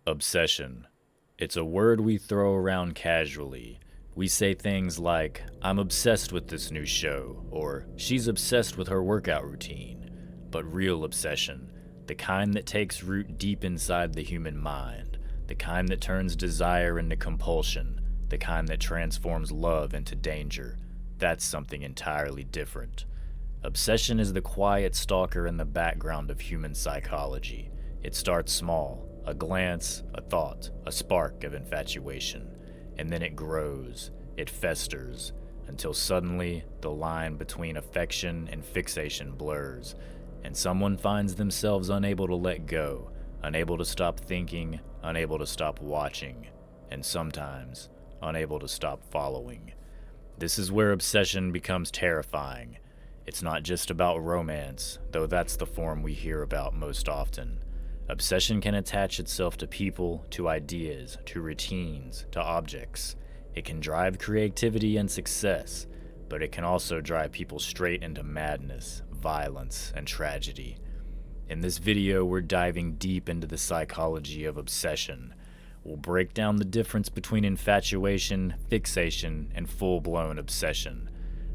Obsession. It's a word we throw around casually. We say things like, I'm obsessed with this new show, or she's obsessed with her workout routine. But real obsession, the kind that takes root deep inside the human mind, the kind that turns desire into compulsion, the kind that transforms love into danger, that's something entirely different. Obsession is the quiet stalker in the background of human psychology. It starts small. A glance, a thought, a spark of infatuation, and then it grows, it festers, until suddenly the line between affection and fixation blurs, and someone finds themselves unable to let go, unable to stop thinking, unable to stop watching, and sometimes unable to stop following. This is where obsession becomes terrifying. It's not just about romance, though that's the form we hear about most often. Obsession can attach itself to people, to ideas, to routines, to objects. It can drive creativity and success, but it can also drive people straight into madness, violence, and tragedy. In this video, we're diving deep into the psychology of obsession. We'll break down the difference between infatuation, fixation, and full-blown obsession.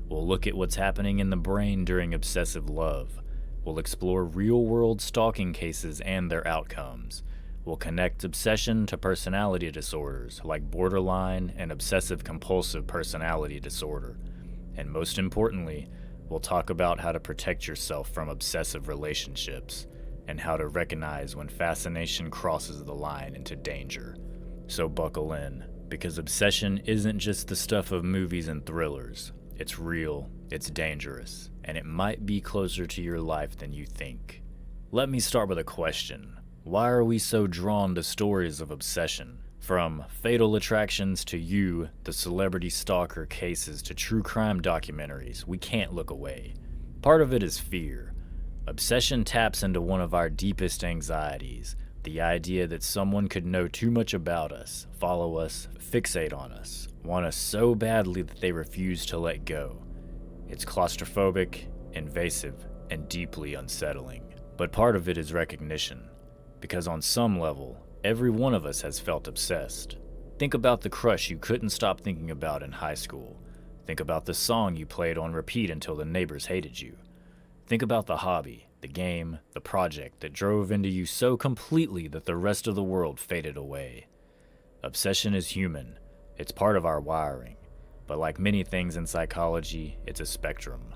We'll look at what's happening in the brain during obsessive love. We'll explore real-world stalking cases and their outcomes. We'll connect obsession to personality disorders like borderline and obsessive-compulsive personality disorder. And most importantly, we'll talk about how to protect yourself from obsessive relationships and how to recognize when fascination crosses the line into danger. So buckle in, because obsession isn't just the stuff of movies and thrillers. It's real, it's dangerous, and it might be closer to your life than you think. Let me start with a question. Why are we so drawn to stories of obsession? From Fatal Attractions to You, the celebrity stalker cases to true crime documentaries, we can't look away. Part of it is fear. Obsession taps into one of our deepest anxieties, the idea that someone could know too much about us, follow us, fixate on us, want us so badly that they refuse to let go. It's claustrophobic, invasive, and deeply unsettling. But part of it is recognition, because on some level, every one of us has felt obsessed. Think about the crush you couldn't stop thinking about in high school. Think about the song you played on repeat until the neighbors hated you. Think about the hobby, the game, the project that drove into you so completely that the rest of the world faded away. Obsession is human. It's part of our wiring. But like many things in psychology, it's a spectrum.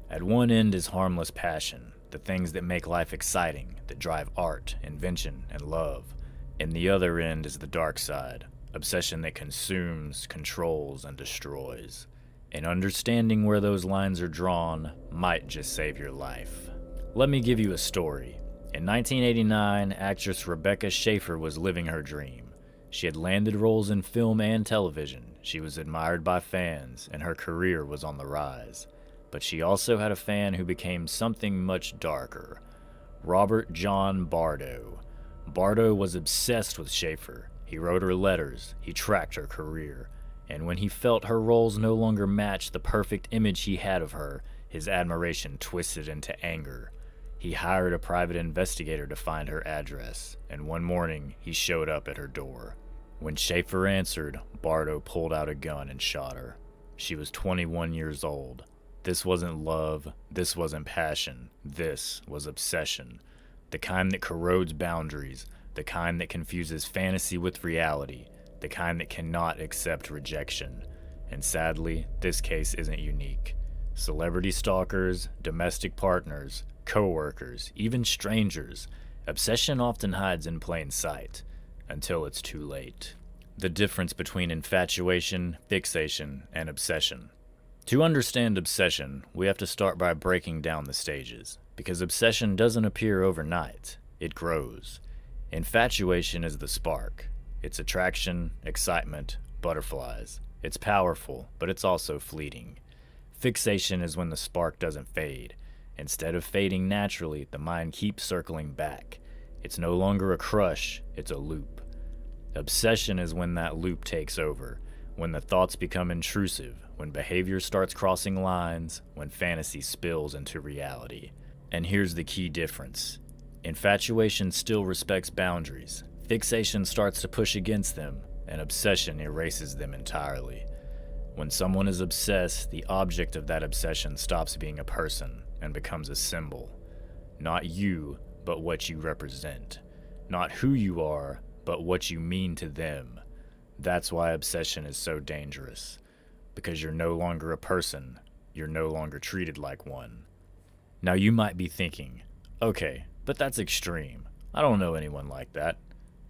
At one end is harmless passion, the things that make life exciting, that drive art, invention, and love. And the other end is the dark side, obsession that consumes, controls, and destroys. And understanding where those lines are drawn might just save your life. Let me give you a story. In 1989, actress Rebecca Schaeffer was living her dream. She had landed roles in film and television, she was admired by fans, and her career was on the rise. But she also had a fan who became something much darker. Robert John Bardo. Bardo was obsessed with Schaeffer. He wrote her letters, he tracked her career, and when he felt her roles no longer matched the perfect image he had of her, his admiration twisted into anger. He hired a private investigator to find her address, and one morning he showed up at her door. When Schaeffer answered, Bardo pulled out a gun and shot her. She was 21 years old. This wasn't love, this wasn't passion, this was obsession. The kind that corrodes boundaries, the kind that confuses fantasy with reality, the kind that cannot accept rejection. And sadly, this case isn't unique. Celebrity stalkers, domestic partners, co-workers, even strangers, obsession often hides in plain sight, until it's too late. The difference between infatuation, fixation, and obsession. To understand obsession, we have to start by breaking down the stages, because obsession doesn't appear overnight, it grows. Infatuation is the spark. It's attraction, excitement, butterflies. It's powerful, but it's also fleeting. Fixation is when the spark doesn't fade. Instead of fading naturally, the mind keeps circling back. It's no longer a crush, it's a loop. Obsession is when that loop takes over, when the thoughts become intrusive, when behavior starts crossing lines, when fantasy spills into reality. And here's the key difference. Infatuation still respects boundaries. Fixation starts to push against them, and obsession erases them entirely. When someone is obsessed, the object of that obsession stops being a person and becomes a symbol. Not you, but what you represent. Not who you are, but what you mean to them. That's why obsession is so dangerous. Because you're no longer a person, you're no longer treated like one. Now you might be thinking, okay, but that's extreme. I don't know anyone like that.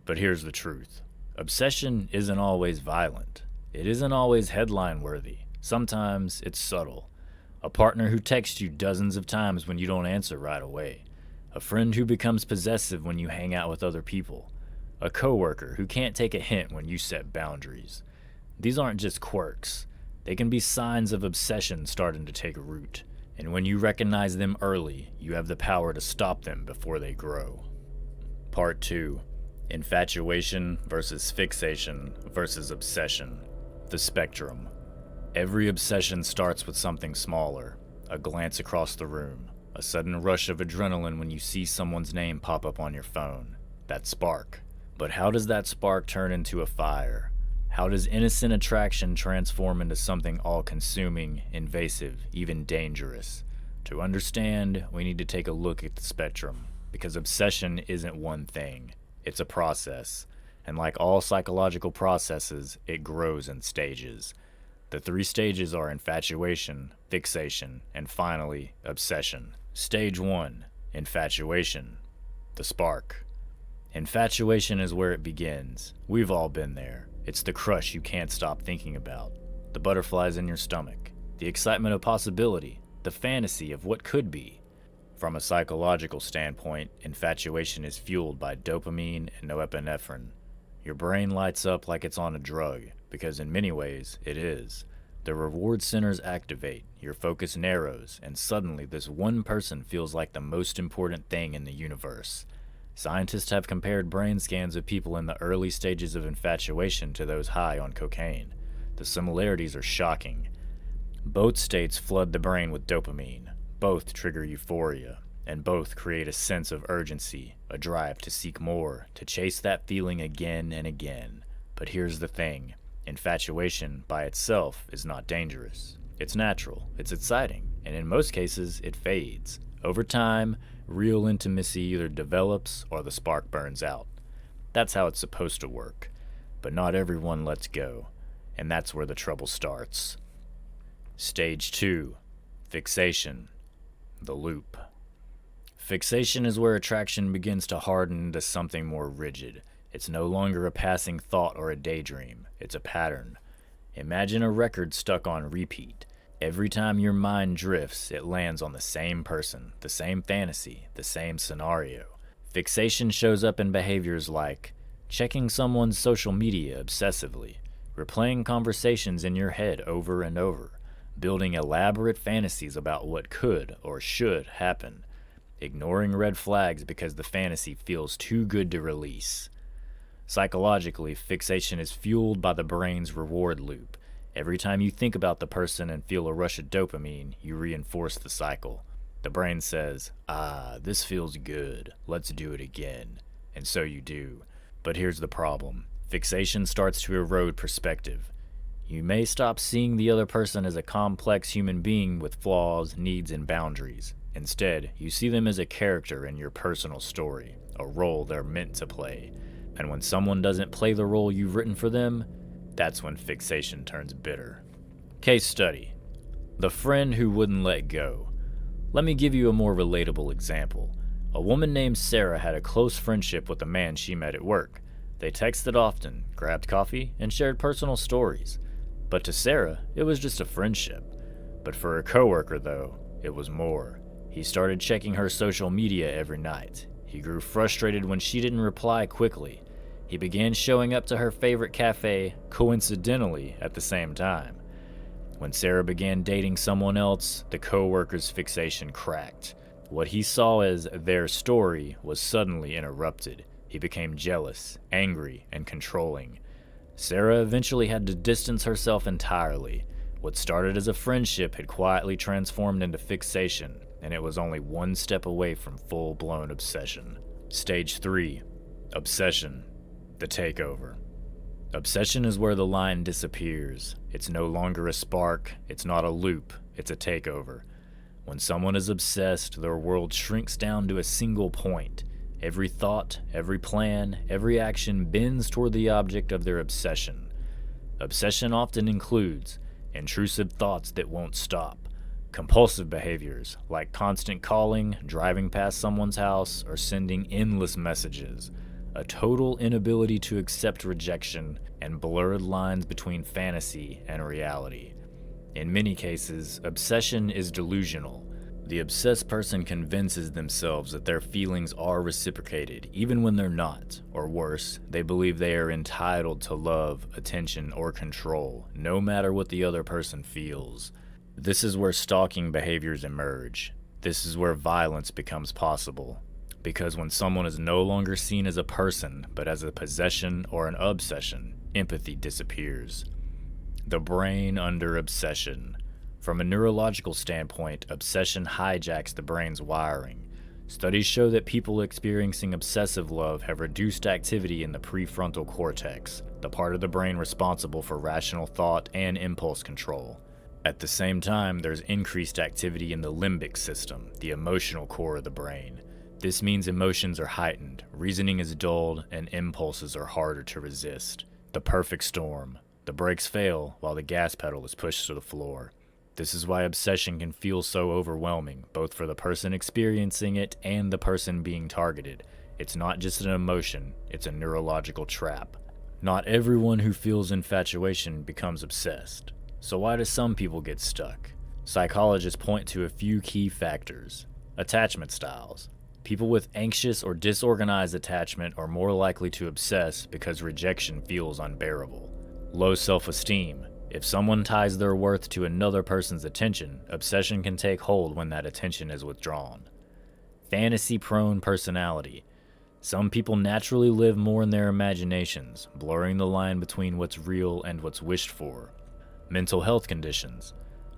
But here's the truth. Obsession isn't always violent. It isn't always headline worthy. Sometimes it's subtle. A partner who texts you dozens of times when you don't answer right away. A friend who becomes possessive when you hang out with other people. A coworker who can't take a hint when you set boundaries. These aren't just quirks. They can be signs of obsession starting to take root. And when you recognize them early, you have the power to stop them before they grow. Part 2. Infatuation versus fixation versus obsession. The spectrum. Every obsession starts with something smaller. A glance across the room. A sudden rush of adrenaline when you see someone's name pop up on your phone. That spark. But how does that spark turn into a fire? How does innocent attraction transform into something all-consuming, invasive, even dangerous? To understand, we need to take a look at the spectrum, because obsession isn't one thing. It's a process, and like all psychological processes, it grows in stages. The 3 stages are infatuation, fixation, and finally, obsession. Stage 1, infatuation, the spark. Infatuation is where it begins. We've all been there. It's the crush you can't stop thinking about, the butterflies in your stomach, the excitement of possibility, the fantasy of what could be. From a psychological standpoint, infatuation is fueled by dopamine and norepinephrine. Your brain lights up like it's on a drug, because in many ways, it is. The reward centers activate, your focus narrows, and suddenly this one person feels like the most important thing in the universe. Scientists have compared brain scans of people in the early stages of infatuation to those high on cocaine. The similarities are shocking. Both states flood the brain with dopamine, both trigger euphoria, and both create a sense of urgency, a drive to seek more, to chase that feeling again and again. But here's the thing. Infatuation by itself is not dangerous. It's natural, it's exciting, and in most cases, it fades. Over time, real intimacy either develops or the spark burns out. That's how it's supposed to work. But not everyone lets go, and that's where the trouble starts. Stage 2. Fixation. The loop. Fixation is where attraction begins to harden into something more rigid. It's no longer a passing thought or a daydream. It's a pattern. Imagine a record stuck on repeat. Every time your mind drifts, it lands on the same person, the same fantasy, the same scenario. Fixation shows up in behaviors like checking someone's social media obsessively, replaying conversations in your head over and over, building elaborate fantasies about what could or should happen, ignoring red flags because the fantasy feels too good to release. Psychologically, fixation is fueled by the brain's reward loop. Every time you think about the person and feel a rush of dopamine, you reinforce the cycle. The brain says, this feels good, let's do it again. And so you do. But here's the problem. Fixation starts to erode perspective. You may stop seeing the other person as a complex human being with flaws, needs, and boundaries. Instead, you see them as a character in your personal story, a role they're meant to play. And when someone doesn't play the role you've written for them, that's when fixation turns bitter. Case study. The friend who wouldn't let go. Let me give you a more relatable example. A woman named Sarah had a close friendship with a man she met at work. They texted often, grabbed coffee, and shared personal stories. But to Sarah, it was just a friendship. But for her coworker, though, it was more. He started checking her social media every night. He grew frustrated when she didn't reply quickly. He began showing up to her favorite cafe, coincidentally, at the same time. When Sarah began dating someone else, the coworker's fixation cracked. What he saw as their story was suddenly interrupted. He became jealous, angry, and controlling. Sarah eventually had to distance herself entirely. What started as a friendship had quietly transformed into fixation, and it was only one step away from full-blown obsession. Stage 3. Obsession. The takeover. Obsession is where the line disappears. It's no longer a spark, it's not a loop, it's a takeover. When someone is obsessed, their world shrinks down to a single point. Every thought, every plan, every action bends toward the object of their obsession. Obsession often includes intrusive thoughts that won't stop, compulsive behaviors like constant calling, driving past someone's house, or sending endless messages, a total inability to accept rejection, and blurred lines between fantasy and reality. In many cases, obsession is delusional. The obsessed person convinces themselves that their feelings are reciprocated, even when they're not, or worse, they believe they are entitled to love, attention, or control, no matter what the other person feels. This is where stalking behaviors emerge. This is where violence becomes possible. Because when someone is no longer seen as a person, but as a possession or an obsession, empathy disappears. The brain under obsession. From a neurological standpoint, obsession hijacks the brain's wiring. Studies show that people experiencing obsessive love have reduced activity in the prefrontal cortex, the part of the brain responsible for rational thought and impulse control. At the same time, there's increased activity in the limbic system, the emotional core of the brain. This means emotions are heightened, reasoning is dulled, and impulses are harder to resist. The perfect storm. The brakes fail while the gas pedal is pushed to the floor. This is why obsession can feel so overwhelming, both for the person experiencing it and the person being targeted. It's not just an emotion, it's a neurological trap. Not everyone who feels infatuation becomes obsessed. So why do some people get stuck? Psychologists point to a few key factors. Attachment styles. People with anxious or disorganized attachment are more likely to obsess because rejection feels unbearable. Low self-esteem. If someone ties their worth to another person's attention, obsession can take hold when that attention is withdrawn. Fantasy-prone personality. Some people naturally live more in their imaginations, blurring the line between what's real and what's wished for. Mental health conditions.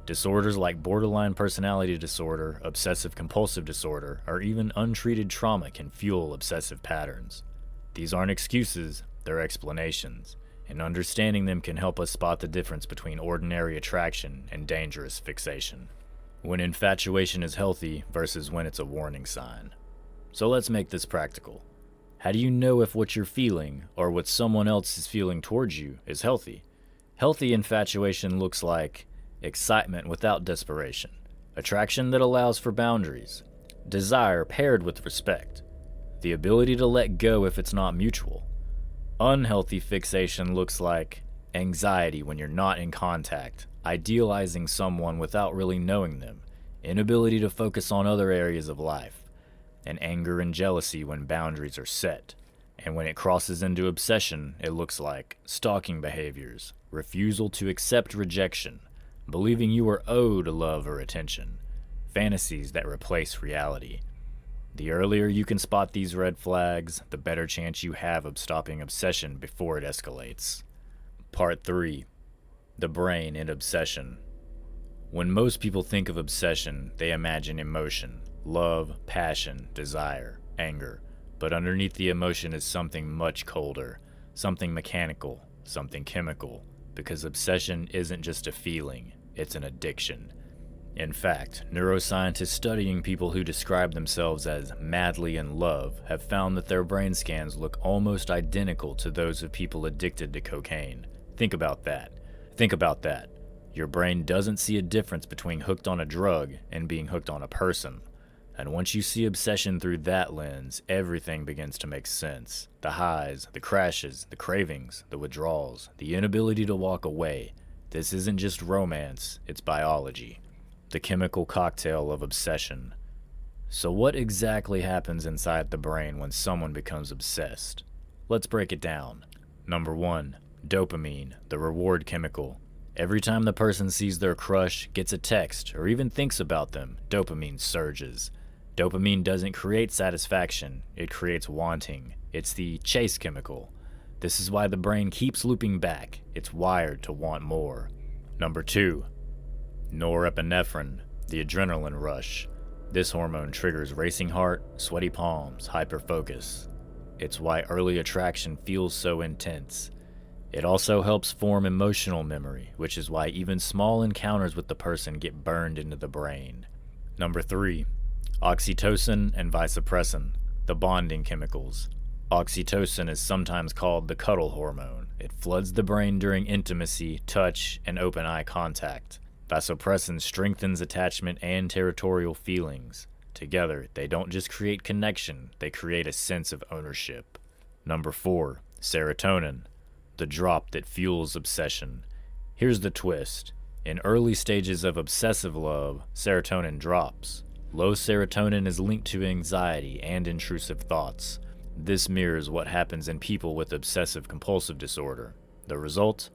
Disorders like borderline personality disorder, obsessive-compulsive disorder, or even untreated trauma can fuel obsessive patterns. These aren't excuses, they're explanations, and understanding them can help us spot the difference between ordinary attraction and dangerous fixation. When infatuation is healthy versus when it's a warning sign. So let's make this practical. How do you know if what you're feeling, or what someone else is feeling towards you, is healthy? Healthy infatuation looks like excitement without desperation, attraction that allows for boundaries, desire paired with respect, the ability to let go if it's not mutual. Unhealthy fixation looks like anxiety when you're not in contact, idealizing someone without really knowing them, inability to focus on other areas of life, and anger and jealousy when boundaries are set. And when it crosses into obsession, it looks like stalking behaviors, refusal to accept rejection, believing you are owed love or attention, fantasies that replace reality. The earlier you can spot these red flags, the better chance you have of stopping obsession before it escalates. Part 3. The brain in obsession. When most people think of obsession, they imagine emotion, love, passion, desire, anger. But underneath the emotion is something much colder, something mechanical, something chemical, because obsession isn't just a feeling, it's an addiction. In fact, neuroscientists studying people who describe themselves as madly in love have found that their brain scans look almost identical to those of people addicted to cocaine. Think about that. Your brain doesn't see a difference between hooked on a drug and being hooked on a person. And once you see obsession through that lens, everything begins to make sense. The highs, the crashes, the cravings, the withdrawals, the inability to walk away. This isn't just romance, it's biology. The chemical cocktail of obsession. So what exactly happens inside the brain when someone becomes obsessed? Let's break it down. Number 1, dopamine, the reward chemical. Every time the person sees their crush, gets a text, or even thinks about them, dopamine surges. Dopamine doesn't create satisfaction, it creates wanting. It's the chase chemical. This is why the brain keeps looping back. It's wired to want more. Number 2, norepinephrine, the adrenaline rush. This hormone triggers racing heart, sweaty palms, hyperfocus. It's why early attraction feels so intense. It also helps form emotional memory, which is why even small encounters with the person get burned into the brain. Number 3. Oxytocin and vasopressin, the bonding chemicals. Oxytocin is sometimes called the cuddle hormone. It floods the brain during intimacy, touch, and open eye contact. Vasopressin strengthens attachment and territorial feelings. Together, they don't just create connection, they create a sense of ownership. Number 4. Serotonin, the drop that fuels obsession. Here's the twist. In early stages of obsessive love, serotonin drops. Low serotonin is linked to anxiety and intrusive thoughts. This mirrors what happens in people with obsessive-compulsive disorder. The result?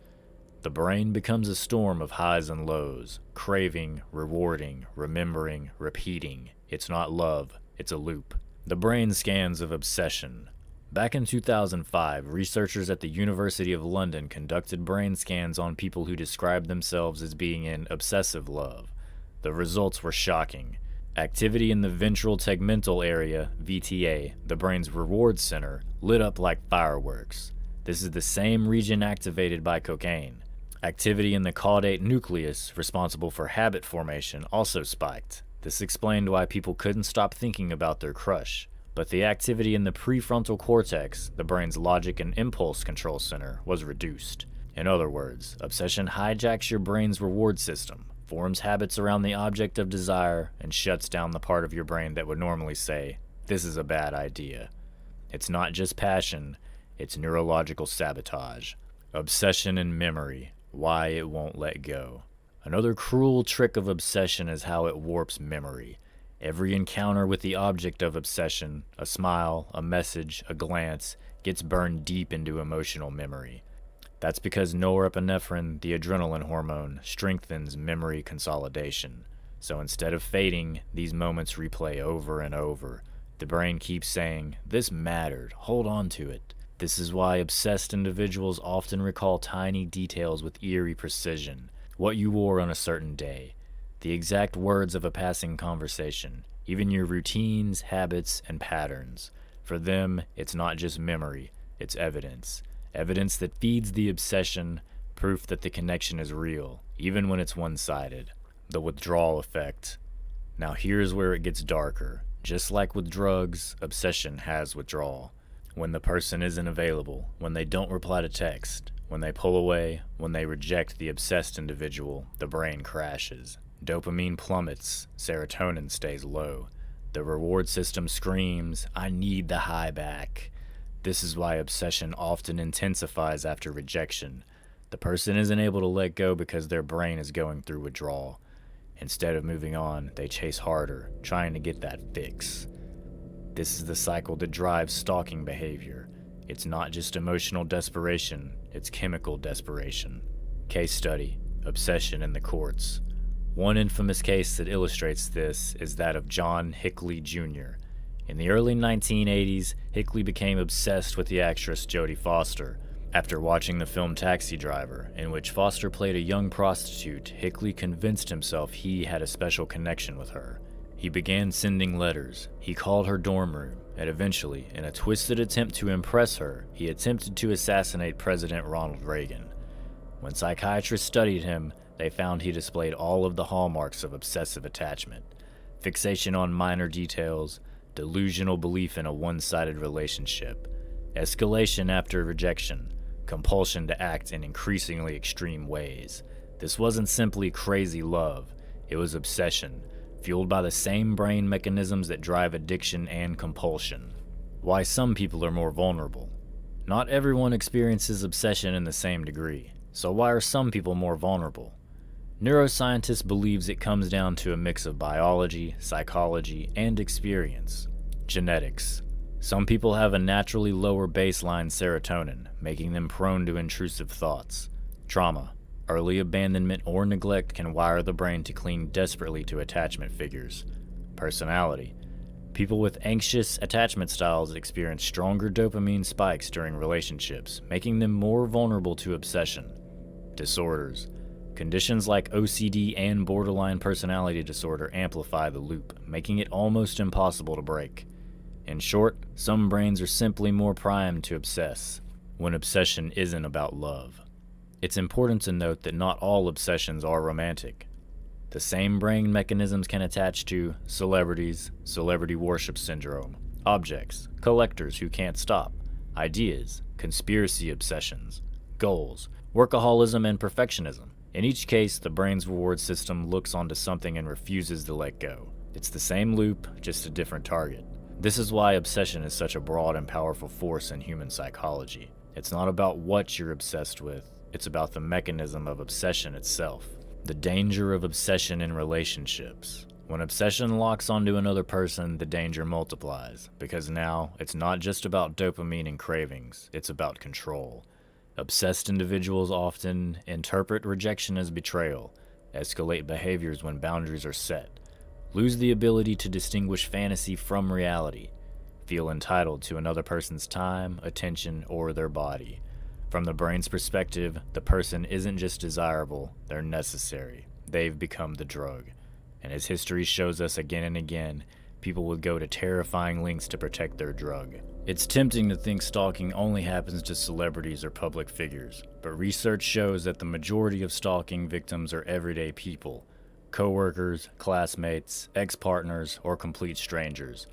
The brain becomes a storm of highs and lows, craving, rewarding, remembering, repeating. It's not love, it's a loop. The brain scans of obsession. Back in 2005, researchers at the University of London conducted brain scans on people who described themselves as being in obsessive love. The results were shocking. Activity in the ventral tegmental area, VTA, the brain's reward center, lit up like fireworks. This is the same region activated by cocaine. Activity in the caudate nucleus, responsible for habit formation, also spiked. This explained why people couldn't stop thinking about their crush. But the activity in the prefrontal cortex, the brain's logic and impulse control center, was reduced. In other words, obsession hijacks your brain's reward system, forms habits around the object of desire, and shuts down the part of your brain that would normally say, "This is a bad idea." It's not just passion, it's neurological sabotage. Obsession and memory, why it won't let go. Another cruel trick of obsession is how it warps memory. Every encounter with the object of obsession, a smile, a message, a glance, gets burned deep into emotional memory. That's because norepinephrine, the adrenaline hormone, strengthens memory consolidation. So instead of fading, these moments replay over and over. The brain keeps saying, "This mattered, hold on to it." This is why obsessed individuals often recall tiny details with eerie precision. What you wore on a certain day, the exact words of a passing conversation, even your routines, habits, and patterns. For them, it's not just memory, it's evidence. Evidence that feeds the obsession, proof that the connection is real, even when it's one-sided. The withdrawal effect. Now here's where it gets darker. Just like with drugs, obsession has withdrawal. When the person isn't available, when they don't reply to text, when they pull away, when they reject the obsessed individual, the brain crashes. Dopamine plummets, serotonin stays low. The reward system screams, "I need the high back." This is why obsession often intensifies after rejection. The person isn't able to let go because their brain is going through withdrawal. Instead of moving on, they chase harder, trying to get that fix. This is the cycle that drives stalking behavior. It's not just emotional desperation, it's chemical desperation. Case study, obsession in the courts. One infamous case that illustrates this is that of John Hinckley Jr. In the early 1980s, Hinckley became obsessed with the actress Jodie Foster. After watching the film Taxi Driver, in which Foster played a young prostitute, Hinckley convinced himself he had a special connection with her. He began sending letters. He called her dorm room, and eventually, in a twisted attempt to impress her, he attempted to assassinate President Ronald Reagan. When psychiatrists studied him, they found he displayed all of the hallmarks of obsessive attachment: fixation on minor details, delusional belief in a one-sided relationship, escalation after rejection, compulsion to act in increasingly extreme ways. This wasn't simply crazy love, it was obsession, fueled by the same brain mechanisms that drive addiction and compulsion. Why some people are more vulnerable. Not everyone experiences obsession in the same degree, so why are some people more vulnerable? Neuroscientists believes it comes down to a mix of biology, psychology, and experience. Genetics. Some people have a naturally lower baseline serotonin, making them prone to intrusive thoughts. Trauma. Early abandonment or neglect can wire the brain to cling desperately to attachment figures. Personality. People with anxious attachment styles experience stronger dopamine spikes during relationships, making them more vulnerable to obsession. Disorders. Conditions like OCD and borderline personality disorder amplify the loop, making it almost impossible to break. In short, some brains are simply more primed to obsess, when obsession isn't about love. It's important to note that not all obsessions are romantic. The same brain mechanisms can attach to celebrities, celebrity worship syndrome, objects, collectors who can't stop, ideas, conspiracy obsessions, goals, workaholism, and perfectionism. In each case, the brain's reward system looks onto something and refuses to let go. It's the same loop, just a different target. This is why obsession is such a broad and powerful force in human psychology. It's not about what you're obsessed with, it's about the mechanism of obsession itself. The danger of obsession in relationships. When obsession locks onto another person, the danger multiplies, because now it's not just about dopamine and cravings, it's about control. Obsessed individuals often interpret rejection as betrayal, escalate behaviors when boundaries are set, lose the ability to distinguish fantasy from reality, feel entitled to another person's time, attention, or their body. From the brain's perspective, the person isn't just desirable, they're necessary. They've become the drug. And as history shows us again and again, people would go to terrifying lengths to protect their drug. It's tempting to think stalking only happens to celebrities or public figures, but research shows that the majority of stalking victims are everyday people, co-workers, classmates, ex-partners, or complete strangers.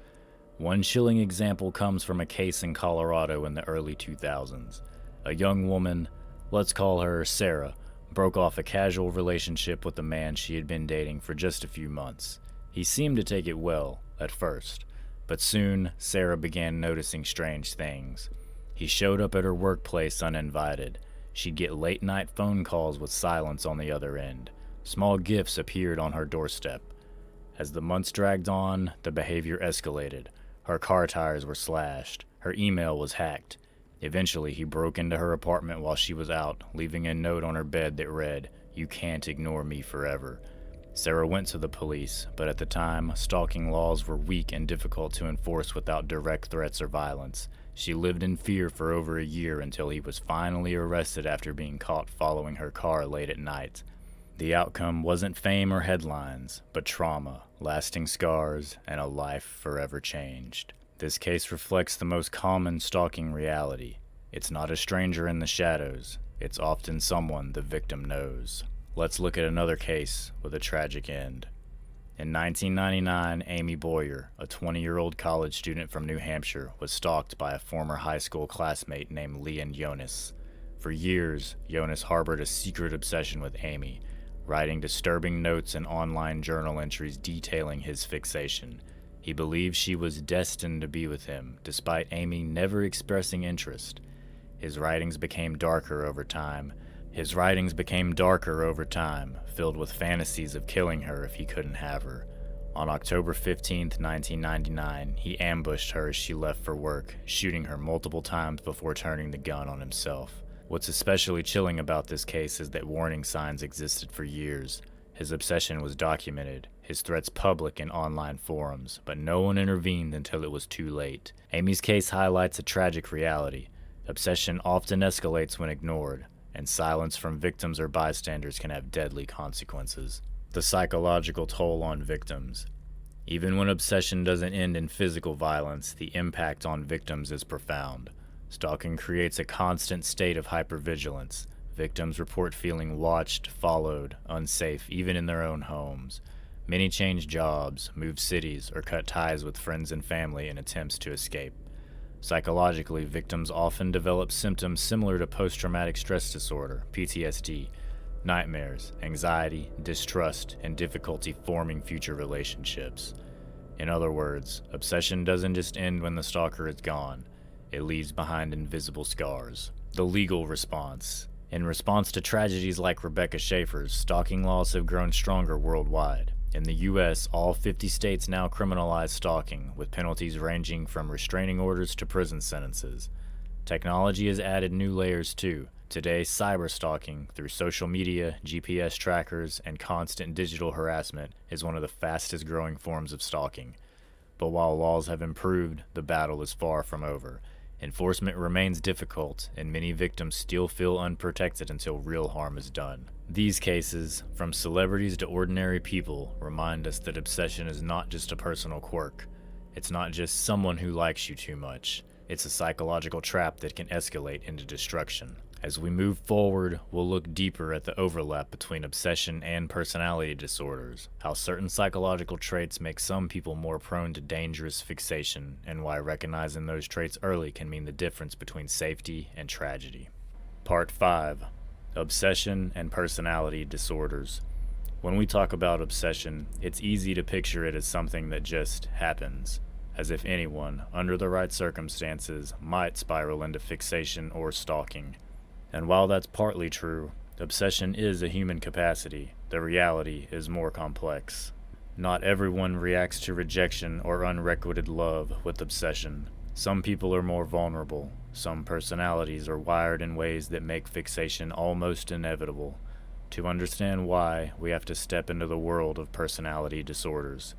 One chilling example comes from a case in Colorado in the early 2000s. A young woman, let's call her Sarah, broke off a casual relationship with a man she had been dating for just a few months. He seemed to take it well, at first, but soon Sarah began noticing strange things. He showed up at her workplace uninvited. She'd get late-night phone calls with silence on the other end. Small gifts appeared on her doorstep. As the months dragged on, the behavior escalated. Her car tires were slashed. Her email was hacked. Eventually, he broke into her apartment while she was out, leaving a note on her bed that read, "You can't ignore me forever." Sarah went to the police, but at the time, stalking laws were weak and difficult to enforce without direct threats or violence. She lived in fear for over a year until he was finally arrested after being caught following her car late at night. The outcome wasn't fame or headlines, but trauma, lasting scars, and a life forever changed. This case reflects the most common stalking reality. It's not a stranger in the shadows. It's often someone the victim knows. Let's look at another case with a tragic end. In 1999, Amy Boyer, a 20-year-old college student from New Hampshire, was stalked by a former high school classmate named Leon Jonas. For years, Jonas harbored a secret obsession with Amy, writing disturbing notes and online journal entries detailing his fixation. He believed she was destined to be with him, despite Amy never expressing interest. His writings became darker over time, filled with fantasies of killing her if he couldn't have her. On October 15, 1999, he ambushed her as she left for work, shooting her multiple times before turning the gun on himself. What's especially chilling about this case is that warning signs existed for years. His obsession was documented, his threats public in online forums, but no one intervened until it was too late. Amy's case highlights a tragic reality. Obsession often escalates when ignored, and silence from victims or bystanders can have deadly consequences. The psychological toll on victims. Even when obsession doesn't end in physical violence, the impact on victims is profound. Stalking creates a constant state of hypervigilance. Victims report feeling watched, followed, unsafe, even in their own homes. Many change jobs, move cities, or cut ties with friends and family in attempts to escape. Psychologically, victims often develop symptoms similar to post-traumatic stress disorder, PTSD, nightmares, anxiety, distrust, and difficulty forming future relationships. In other words, obsession doesn't just end when the stalker is gone. It leaves behind invisible scars. The legal response. In response to tragedies like Rebecca Schaeffer's, stalking laws have grown stronger worldwide. In the U.S., all 50 states now criminalize stalking, with penalties ranging from restraining orders to prison sentences. Technology has added new layers too. Today, cyberstalking, through social media, GPS trackers, and constant digital harassment, is one of the fastest growing forms of stalking. But while laws have improved, the battle is far from over. Enforcement remains difficult, and many victims still feel unprotected until real harm is done. These cases, from celebrities to ordinary people, remind us that obsession is not just a personal quirk. It's not just someone who likes you too much. It's a psychological trap that can escalate into destruction. As we move forward, we'll look deeper at the overlap between obsession and personality disorders, how certain psychological traits make some people more prone to dangerous fixation, and why recognizing those traits early can mean the difference between safety and tragedy. Part 5. Obsession and Personality Disorders. When we talk about obsession, it's easy to picture it as something that just happens, as if anyone, under the right circumstances, might spiral into fixation or stalking. And while that's partly true, obsession is a human capacity. The reality is more complex. Not everyone reacts to rejection or unrequited love with obsession. Some people are more vulnerable. Some personalities are wired in ways that make fixation almost inevitable. To understand why, we have to step into the world of personality disorders.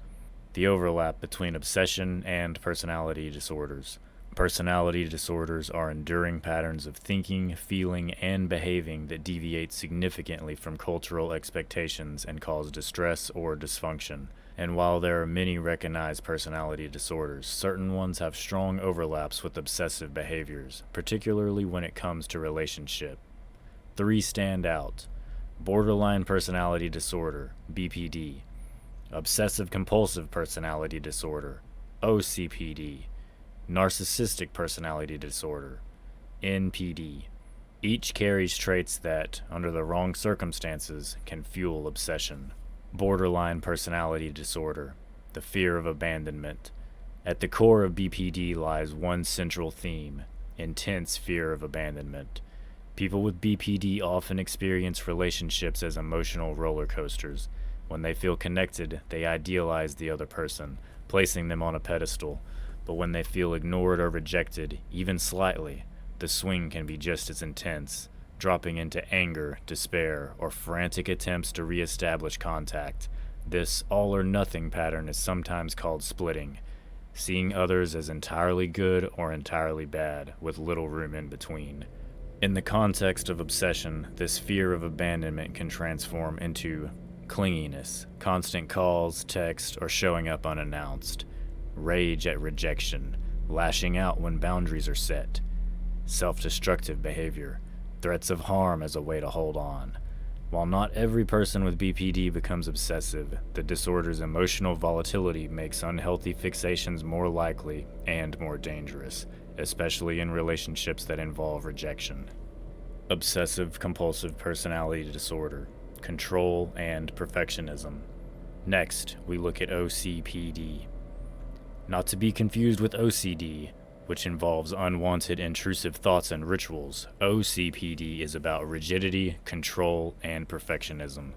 The overlap between obsession and personality disorders. Personality disorders are enduring patterns of thinking, feeling, and behaving that deviate significantly from cultural expectations and cause distress or dysfunction. And while there are many recognized personality disorders, certain ones have strong overlaps with obsessive behaviors, particularly when it comes to relationship. 3 stand out: borderline personality disorder, BPD, obsessive-compulsive personality disorder, OCPD, narcissistic personality disorder, NPD. Each carries traits that, under the wrong circumstances, can fuel obsession. Borderline personality disorder, the fear of abandonment. At the core of BPD lies one central theme: intense fear of abandonment. People with BPD often experience relationships as emotional roller coasters. When they feel connected, they idealize the other person, placing them on a pedestal. But when they feel ignored or rejected, even slightly, the swing can be just as intense, dropping into anger, despair, or frantic attempts to reestablish contact. This all-or-nothing pattern is sometimes called splitting, seeing others as entirely good or entirely bad, with little room in between. In the context of obsession, this fear of abandonment can transform into clinginess, constant calls, text, or showing up unannounced; rage at rejection, lashing out when boundaries are set; self-destructive behavior, threats of harm as a way to hold on. While not every person with BPD becomes obsessive, the disorder's emotional volatility makes unhealthy fixations more likely and more dangerous, especially in relationships that involve rejection. Obsessive-compulsive personality disorder, control and perfectionism. Next, we look at OCPD. Not to be confused with OCD, which involves unwanted intrusive thoughts and rituals. OCPD is about rigidity, control, and perfectionism.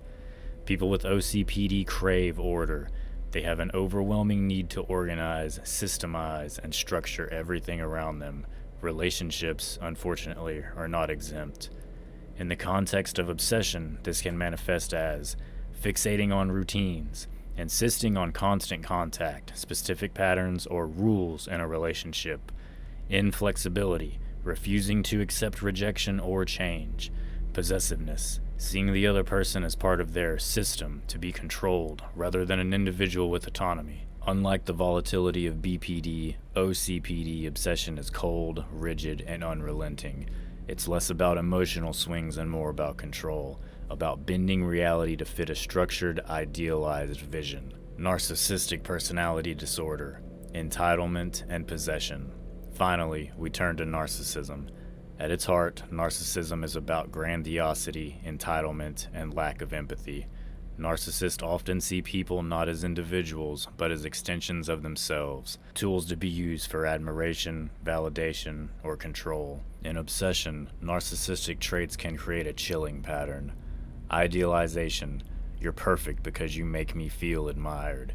People with OCPD crave order. They have an overwhelming need to organize, systemize, and structure everything around them. Relationships, unfortunately, are not exempt. In the context of obsession, this can manifest as fixating on routines, insisting on constant contact, specific patterns or rules in a relationship; inflexibility, refusing to accept rejection or change; possessiveness, seeing the other person as part of their system to be controlled rather than an individual with autonomy. Unlike the volatility of BPD, OCPD obsession is cold, rigid, and unrelenting. It's less about emotional swings and more about control, about bending reality to fit a structured, idealized vision. Narcissistic personality disorder, entitlement, and possession. Finally, we turn to narcissism. At its heart, narcissism is about grandiosity, entitlement, and lack of empathy. Narcissists often see people not as individuals, but as extensions of themselves, tools to be used for admiration, validation, or control. In obsession, narcissistic traits can create a chilling pattern. Idealization, you're perfect because you make me feel admired.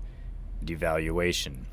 Devaluation,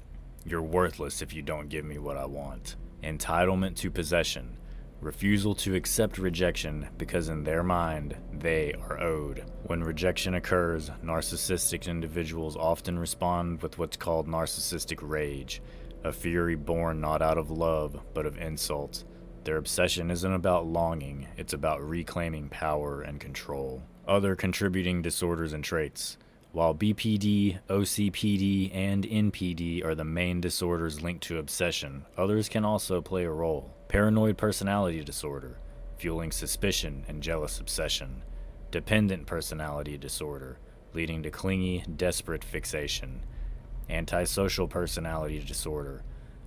you're worthless if you don't give me what I want. Entitlement to possession, refusal to accept rejection because in their mind, they are owed. When rejection occurs, narcissistic individuals often respond with what's called narcissistic rage, a fury born not out of love, but of insult. Their obsession isn't about longing, it's about reclaiming power and control. Other contributing disorders and traits: While BPD, OCPD, and NPD are the main disorders linked to obsession, others can also play a role. Paranoid personality disorder, fueling suspicion and jealous obsession. Dependent personality disorder, leading to clingy, desperate fixation. Antisocial personality disorder,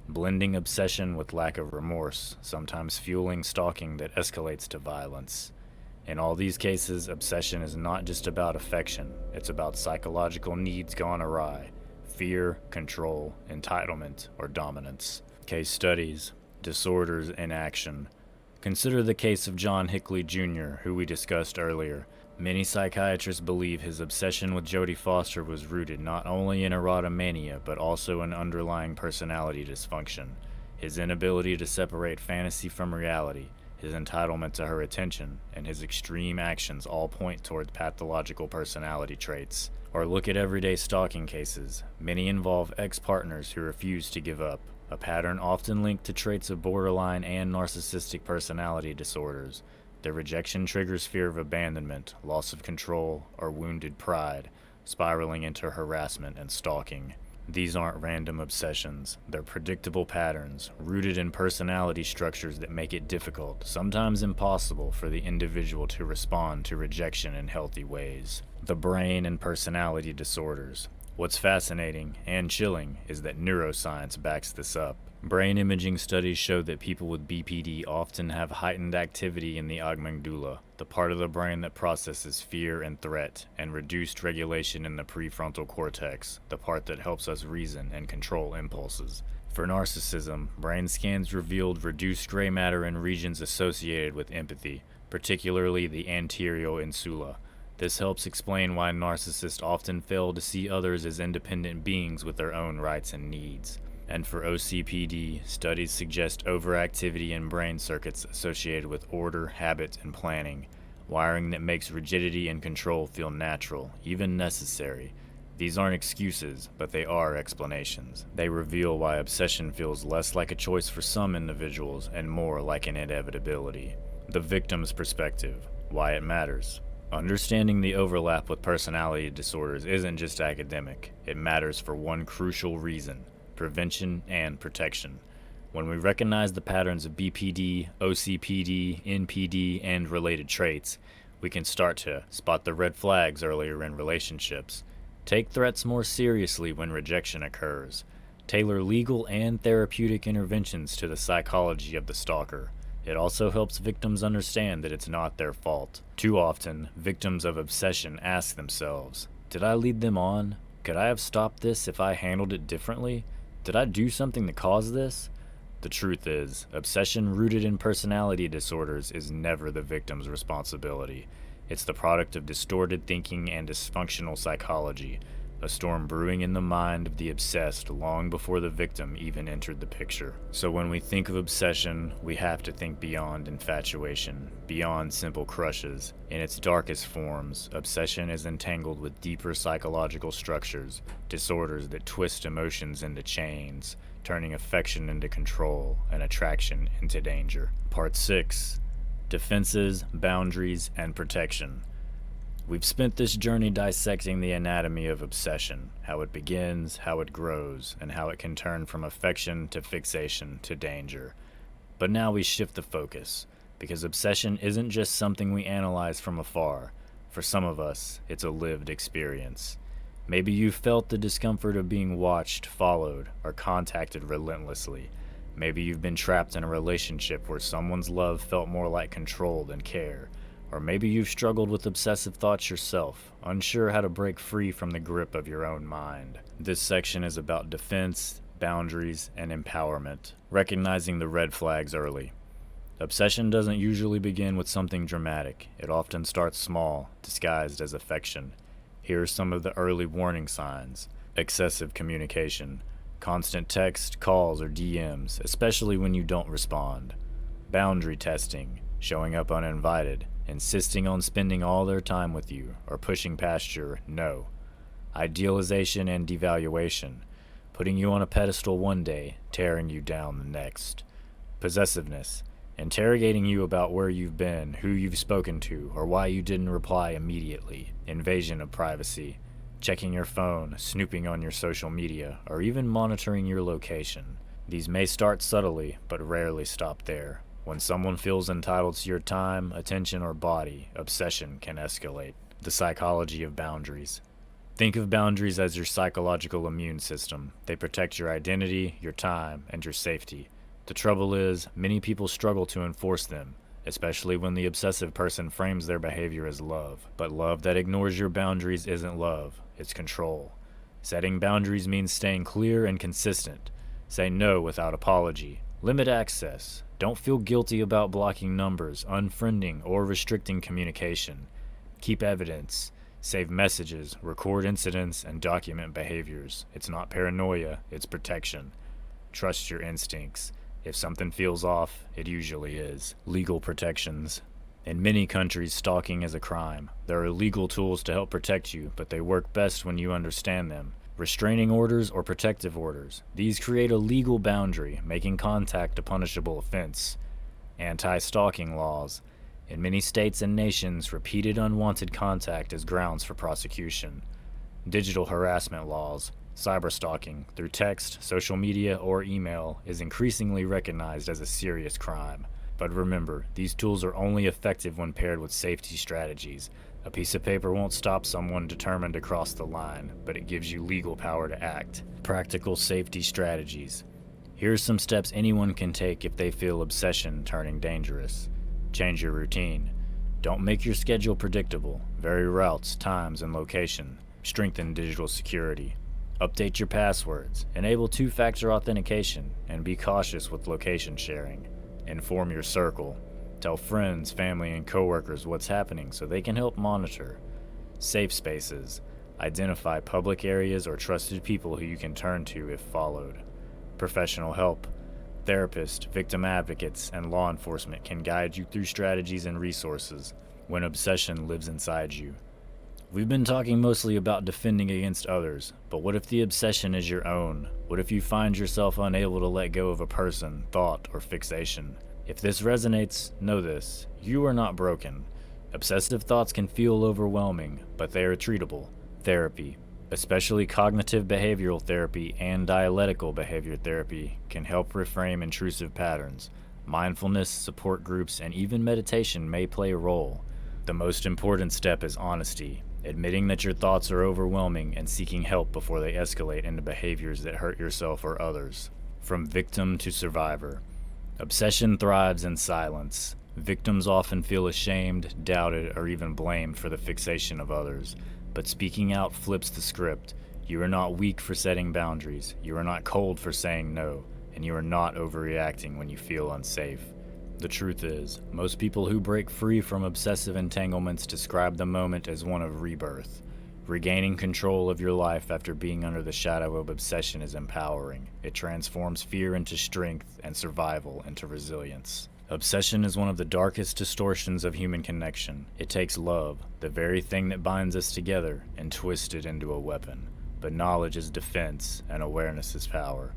blending obsession with lack of remorse, sometimes fueling stalking that escalates to violence. In all these cases, obsession is not just about affection, it's about psychological needs gone awry: fear, control, entitlement, or dominance. Case studies: disorders in action. Consider the case of John Hinckley Jr., who we discussed earlier. Many psychiatrists believe his obsession with Jodie Foster was rooted not only in erotomania, but also in underlying personality dysfunction. His inability to separate fantasy from reality, his entitlement to her attention, and his extreme actions all point toward pathological personality traits. Or look at everyday stalking cases. Many involve ex-partners who refuse to give up, a pattern often linked to traits of borderline and narcissistic personality disorders. The rejection triggers fear of abandonment, loss of control, or wounded pride, spiraling into harassment and stalking. These aren't random obsessions. They're predictable patterns, rooted in personality structures that make it difficult, sometimes impossible, for the individual to respond to rejection in healthy ways. The brain and personality disorders. What's fascinating and chilling is that neuroscience backs this up. Brain imaging studies show that people with BPD often have heightened activity in the amygdala, the part of the brain that processes fear and threat, and reduced regulation in the prefrontal cortex, the part that helps us reason and control impulses. For narcissism, brain scans revealed reduced gray matter in regions associated with empathy, particularly the anterior insula. This helps explain why narcissists often fail to see others as independent beings with their own rights and needs. And for OCPD, studies suggest overactivity in brain circuits associated with order, habit, and planning, wiring that makes rigidity and control feel natural, even necessary. These aren't excuses, but they are explanations. They reveal why obsession feels less like a choice for some individuals and more like an inevitability. The victim's perspective, why it matters. Understanding the overlap with personality disorders isn't just academic. It matters for one crucial reason: prevention and protection. When we recognize the patterns of BPD, OCPD, NPD, and related traits, we can start to spot the red flags earlier in relationships, take threats more seriously when rejection occurs, tailor legal and therapeutic interventions to the psychology of the stalker. It also helps victims understand that it's not their fault. Too often, victims of obsession ask themselves, did I lead them on? Could I have stopped this if I handled it differently? Did I do something to cause this? The truth is, obsession rooted in personality disorders is never the victim's responsibility. It's the product of distorted thinking and dysfunctional psychology, a storm brewing in the mind of the obsessed long before the victim even entered the picture. So when we think of obsession, we have to think beyond infatuation, beyond simple crushes. In its darkest forms, obsession is entangled with deeper psychological structures, disorders that twist emotions into chains, turning affection into control and attraction into danger. Part 6. Defenses, Boundaries, and Protection. We've spent this journey dissecting the anatomy of obsession, how it begins, how it grows, and how it can turn from affection to fixation to danger. But now we shift the focus, because obsession isn't just something we analyze from afar. For some of us, it's a lived experience. Maybe you've felt the discomfort of being watched, followed, or contacted relentlessly. Maybe you've been trapped in a relationship where someone's love felt more like control than care. Or maybe you've struggled with obsessive thoughts yourself, unsure how to break free from the grip of your own mind. This section is about defense, boundaries, and empowerment, recognizing the red flags early. Obsession doesn't usually begin with something dramatic. It often starts small, disguised as affection. Here are some of the early warning signs: excessive communication, constant text, calls, or DMs, especially when you don't respond. Boundary testing, showing up uninvited, insisting on spending all their time with you, or pushing past your no. Idealization and devaluation, putting you on a pedestal one day, tearing you down the next. Possessiveness, interrogating you about where you've been, who you've spoken to, or why you didn't reply immediately. Invasion of privacy, checking your phone, snooping on your social media, or even monitoring your location. These may start subtly, but rarely stop there. When someone feels entitled to your time, attention, or body, obsession can escalate. The psychology of boundaries. Think of boundaries as your psychological immune system. They protect your identity, your time, and your safety. The trouble is, many people struggle to enforce them, especially when the obsessive person frames their behavior as love. But love that ignores your boundaries isn't love, it's control. Setting boundaries means staying clear and consistent. Say no without apology. Limit access. Don't feel guilty about blocking numbers, unfriending, or restricting communication. Keep evidence. Save messages, record incidents, and document behaviors. It's not paranoia, it's protection. Trust your instincts. If something feels off, it usually is. Legal protections. In many countries, stalking is a crime. There are legal tools to help protect you, but they work best when you understand them. Restraining orders or protective orders. These create a legal boundary, making contact a punishable offense. Anti-stalking laws. In many states and nations, repeated unwanted contact is grounds for prosecution. Digital harassment laws. Cyberstalking, through text, social media, or email, is increasingly recognized as a serious crime. But remember, these tools are only effective when paired with safety strategies. A piece of paper won't stop someone determined to cross the line, but it gives you legal power to act. Practical safety strategies. Here's some steps anyone can take if they feel obsession turning dangerous. Change your routine. Don't make your schedule predictable. Vary routes, times, and location. Strengthen digital security. Update your passwords. Enable two-factor authentication, and be cautious with location sharing. Inform your circle. Tell friends, family, and coworkers what's happening so they can help monitor. Safe spaces. Identify public areas or trusted people who you can turn to if followed. Professional help. Therapists, victim advocates, and law enforcement can guide you through strategies and resources when obsession lives inside you. We've been talking mostly about defending against others, but what if the obsession is your own? What if you find yourself unable to let go of a person, thought, or fixation? If this resonates, know this: you are not broken. Obsessive thoughts can feel overwhelming, but they are treatable. Therapy, especially cognitive behavioral therapy and dialectical behavior therapy, can help reframe intrusive patterns. Mindfulness, support groups, and even meditation may play a role. The most important step is honesty, admitting that your thoughts are overwhelming and seeking help before they escalate into behaviors that hurt yourself or others. From victim to survivor. Obsession thrives in silence. Victims often feel ashamed, doubted, or even blamed for the fixation of others. But speaking out flips the script. You are not weak for setting boundaries. You are not cold for saying no. And you are not overreacting when you feel unsafe. The truth is, most people who break free from obsessive entanglements describe the moment as one of rebirth. Regaining control of your life after being under the shadow of obsession is empowering. It transforms fear into strength and survival into resilience. Obsession is one of the darkest distortions of human connection. It takes love, the very thing that binds us together, and twists it into a weapon. But knowledge is defense, and awareness is power.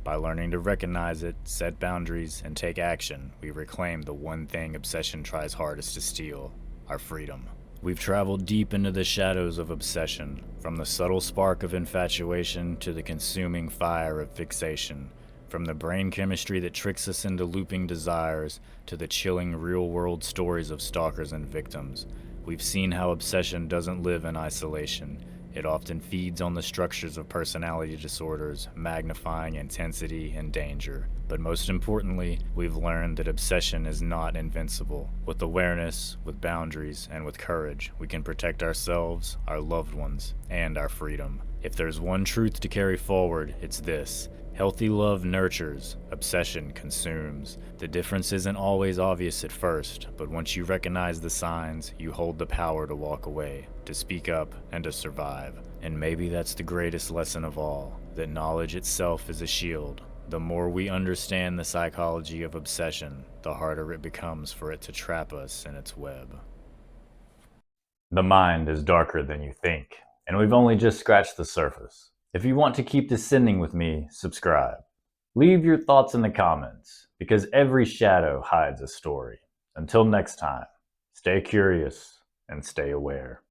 By learning to recognize it, set boundaries, and take action, we reclaim the one thing obsession tries hardest to steal: our freedom. We've traveled deep into the shadows of obsession, from the subtle spark of infatuation to the consuming fire of fixation, from the brain chemistry that tricks us into looping desires to the chilling real-world stories of stalkers and victims. We've seen how obsession doesn't live in isolation. It often feeds on the structures of personality disorders, magnifying intensity and danger. But most importantly, we've learned that obsession is not invincible. With awareness, with boundaries, and with courage, we can protect ourselves, our loved ones, and our freedom. If there's one truth to carry forward, it's this: healthy love nurtures, obsession consumes. The difference isn't always obvious at first, but once you recognize the signs, you hold the power to walk away, to speak up, and to survive. And maybe that's the greatest lesson of all, that knowledge itself is a shield. The more we understand the psychology of obsession, the harder it becomes for it to trap us in its web. The mind is darker than you think, and we've only just scratched the surface. If you want to keep descending with me, subscribe. Leave your thoughts in the comments, because every shadow hides a story. Until next time, stay curious and stay aware.